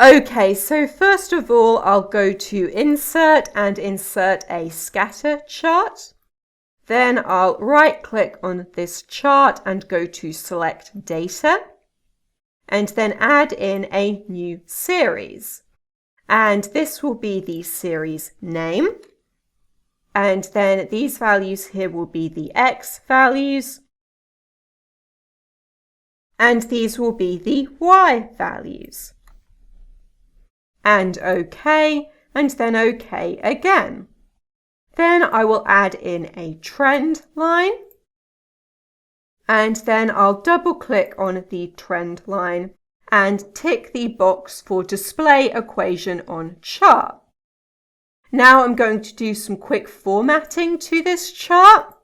Okay, so first of all, I'll go to Insert and insert a scatter chart. Then I'll right-click on this chart and go to Select Data, and then add in a new series. And this will be the series name. And then these values here will be the X values. And these will be the Y values. And OK, and then OK again. Then I will add in a trend line. And then I'll double click on the trend line and tick the box for display equation on chart. Now I'm going to do some quick formatting to this chart.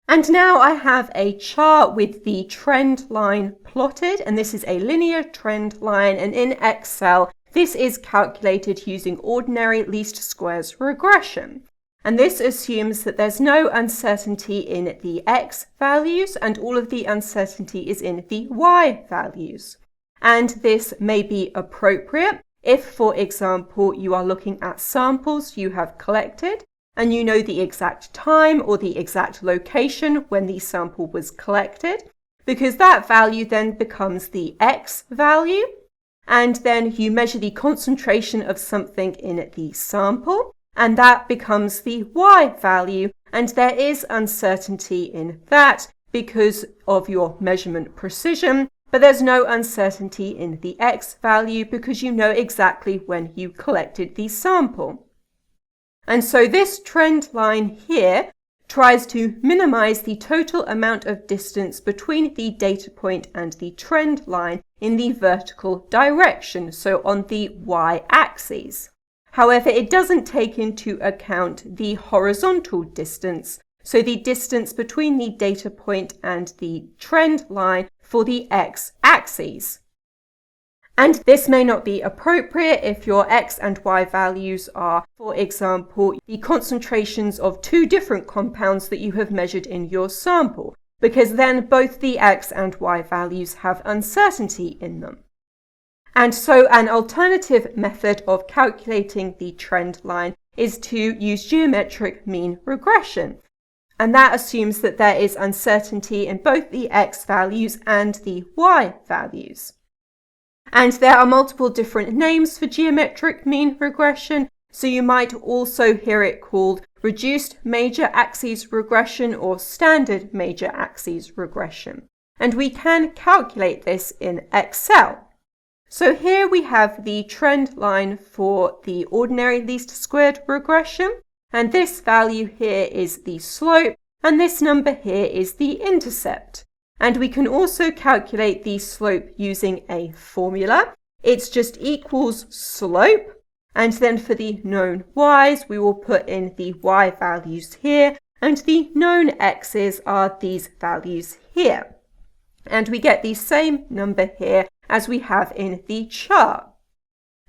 And now I have a chart with the trend line plotted, and this is a linear trend line, and in Excel, this is calculated using ordinary least squares regression. And this assumes that there's no uncertainty in the X values, and all of the uncertainty is in the Y values. And this may be appropriate if, for example, you are looking at samples you have collected, and you know the exact time or the exact location when the sample was collected, because that value then becomes the X value, and then you measure the concentration of something in the sample, and that becomes the Y value, and there is uncertainty in that because of your measurement precision, but there's no uncertainty in the X value because you know exactly when you collected the sample. And so this trend line here tries to minimize the total amount of distance between the data point and the trend line in the vertical direction, so on the y-axis. However, it doesn't take into account the horizontal distance, so the distance between the data point and the trend line for the x-axis. And this may not be appropriate if your X and Y values are, for example, the concentrations of two different compounds that you have measured in your sample, because then both the X and Y values have uncertainty in them. And so an alternative method of calculating the trend line is to use geometric mean regression. And that assumes that there is uncertainty in both the X values and the Y values. And there are multiple different names for geometric mean regression, so you might also hear it called reduced major axes regression or standard major axes regression. And we can calculate this in Excel. So here we have the trend line for the ordinary least squared regression, and this value here is the slope, and this number here is the intercept. And we can also calculate the slope using a formula. It's just equals slope. And then for the known y's, we will put in the y values here. And the known x's are these values here. And we get the same number here as we have in the chart.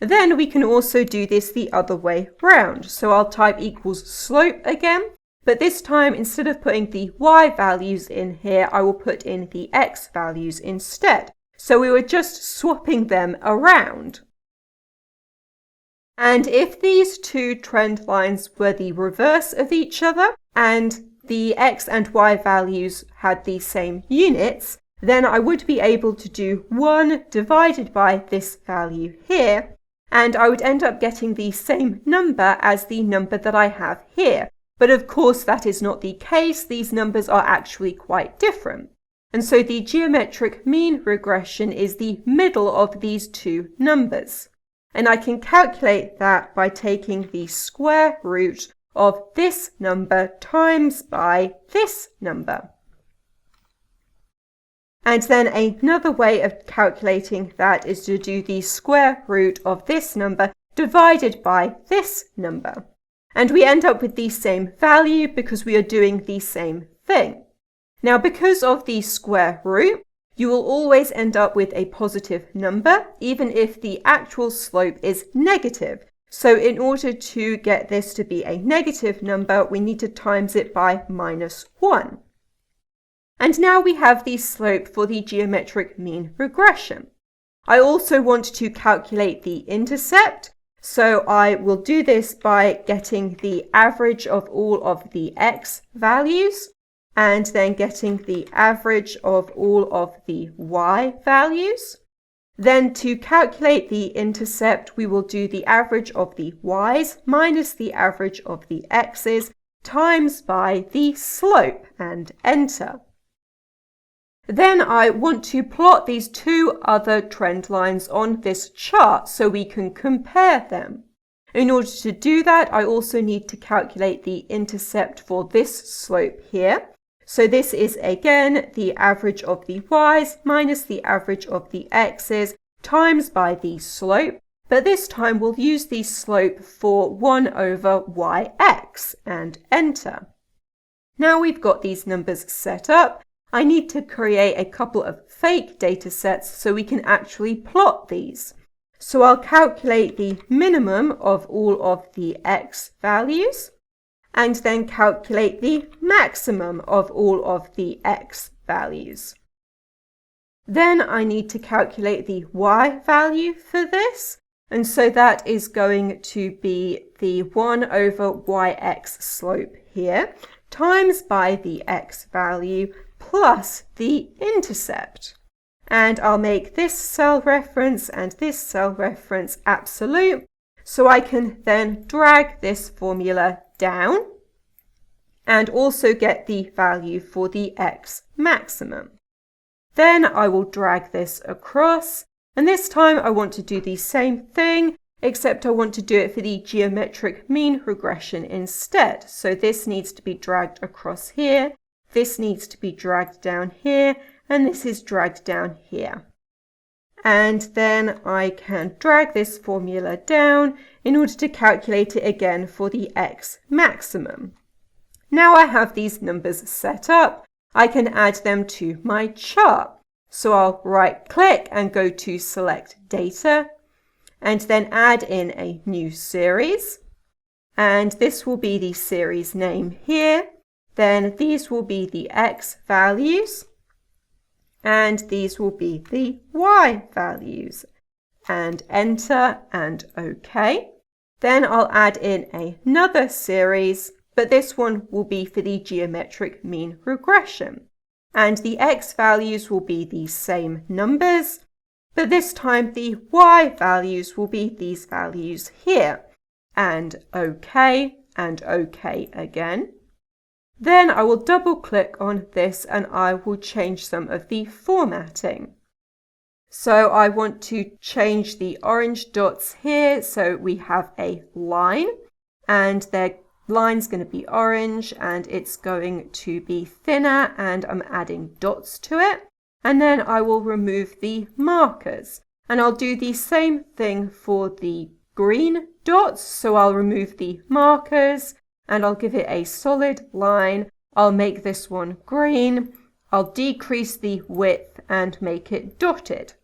Then we can also do this the other way round. So I'll type equals slope again. But this time, instead of putting the y values in here, I will put in the x values instead. So we were just swapping them around. And if these two trend lines were the reverse of each other, and the x and y values had the same units, then I would be able to do 1 divided by this value here, and I would end up getting the same number as the number that I have here. But of course that is not the case, these numbers are actually quite different. And so the geometric mean regression is the middle of these two numbers. And I can calculate that by taking the square root of this number times by this number. And then another way of calculating that is to do the square root of this number divided by this number. And we end up with the same value because we are doing the same thing. Now, because of the square root, you will always end up with a positive number, even if the actual slope is negative. So in order to get this to be a negative number, we need to times it by -1. And now we have the slope for the geometric mean regression. I also want to calculate the intercept, so I will do this by getting the average of all of the x values and then getting the average of all of the y values. Then to calculate the intercept, we will do the average of the y's minus the average of the x's times by the slope and enter. Then I want to plot these two other trend lines on this chart so we can compare them. In order to do that, I also need to calculate the intercept for this slope here. So this is again the average of the y's minus the average of the x's times by the slope, but this time we'll use the slope for 1 over yx and enter. Now we've got these numbers set up, I need to create a couple of fake data sets so we can actually plot these. So I'll calculate the minimum of all of the x values and then calculate the maximum of all of the x values. Then I need to calculate the y value for this, and so that is going to be the 1 over yx slope here times by the x value plus the intercept. And I'll make this cell reference and this cell reference absolute, so I can then drag this formula down and also get the value for the x maximum. Then I will drag this across, and this time I want to do the same thing, except I want to do it for the geometric mean regression instead. So this needs to be dragged across here, this needs to be dragged down here, and this is dragged down here. And then I can drag this formula down in order to calculate it again for the x maximum. Now I have these numbers set up, I can add them to my chart. So I'll right click and go to select data and then add in a new series. And this will be the series name here. Then these will be the x values and these will be the y values. And enter and OK. Then I'll add in another series, but this one will be for the geometric mean regression. And the x values will be the same numbers, but this time the y values will be these values here. And OK again. Then I will double click on this and I will change some of the formatting. So I want to change the orange dots here so we have a line and their line's going to be orange and it's going to be thinner and I'm adding dots to it. And then I will remove the markers and I'll do the same thing for the green dots. So I'll remove the markers and I'll give it a solid line. I'll make this one green. I'll decrease the width and make it dotted.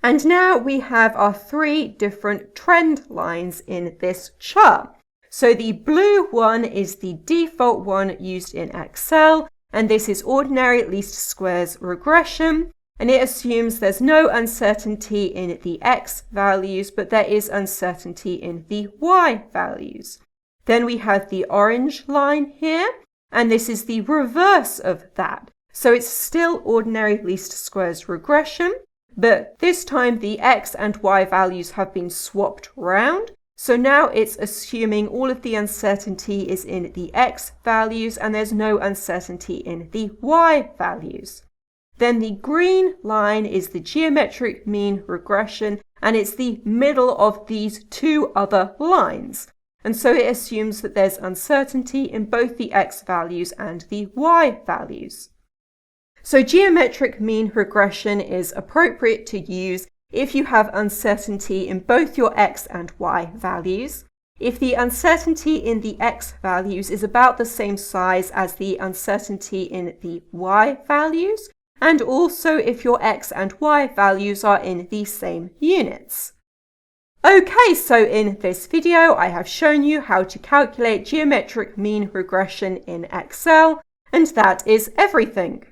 And now we have our 3 different trend lines in this chart. So the blue one is the default one used in Excel, and this is ordinary least squares regression, and it assumes there's no uncertainty in the x values, but there is uncertainty in the y values. Then we have the orange line here, and this is the reverse of that. So it's still ordinary least squares regression, but this time the x and y values have been swapped round. So now it's assuming all of the uncertainty is in the x values and there's no uncertainty in the y values. Then the green line is the geometric mean regression and it's the middle of these 2 other lines. And so it assumes that there's uncertainty in both the x values and the y values. So geometric mean regression is appropriate to use if you have uncertainty in both your x and y values, if the uncertainty in the x values is about the same size as the uncertainty in the y values, and also if your x and y values are in the same units. Okay, so in this video I have shown you how to calculate geometric mean regression in Excel, And that is everything.